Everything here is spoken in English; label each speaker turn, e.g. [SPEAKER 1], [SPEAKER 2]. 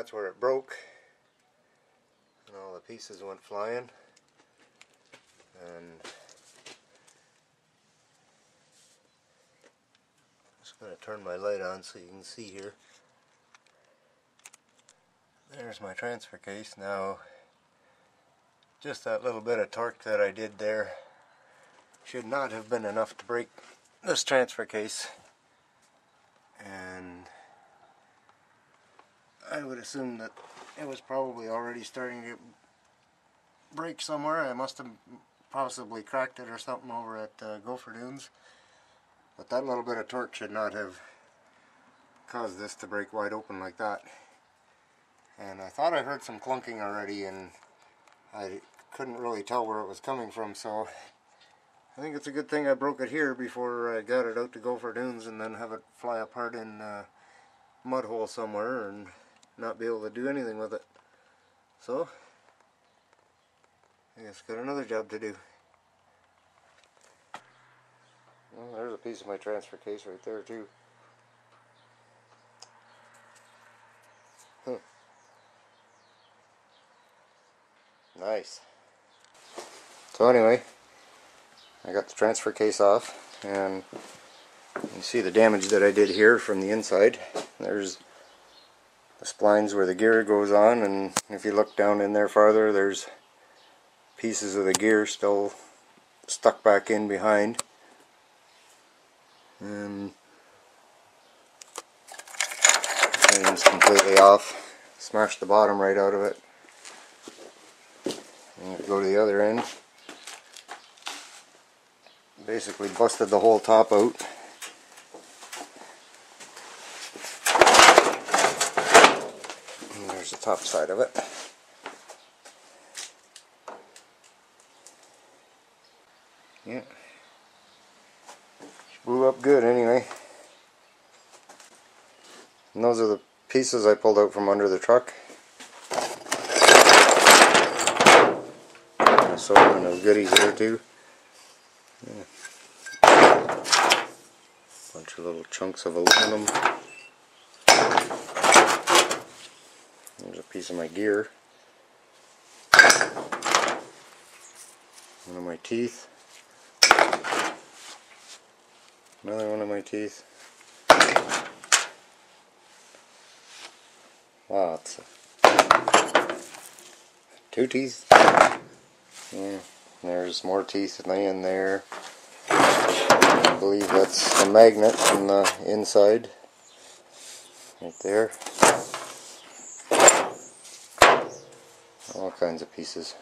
[SPEAKER 1] that's where it broke, and all the pieces went flying. And just going to turn my light on so you can see here. There's my transfer case. Now, just that little bit of torque that I did there should not have been enough to break this transfer case, and I would assume that it was probably already starting to break somewhere. I must have possibly cracked it or something over at Gopher Dunes, but that little bit of torque should not have caused this to break wide open like that. And I thought I heard some clunking already, and I couldn't really tell where it was coming from, so I think it's a good thing I broke it here before I got it out to Gopher Dunes and then have it fly apart in a mud hole somewhere and not be able to do anything with it. So I guess got another job to do. Well, there's a piece of my transfer case right there too. Nice. So anyway, I got the transfer case off, and you see the damage that I did here from the inside. There's the splines where the gear goes on, and if you look down in there farther, there's pieces of the gear still stuck back in behind. And it's completely off. Smashed the bottom right out of it. And go to the other end. Basically busted the whole top out. And there's the top side of it. Yeah. Blew up good anyway. And those are the pieces I pulled out from under the truck. So and those goodies there too. Yeah. Bunch of little chunks of aluminum. There's a piece of my gear. One of my teeth. Another one of my teeth. Wow, it's two teeth. Yeah, there's more teeth laying there. I believe that's the magnet from the inside. Right there. All kinds of pieces.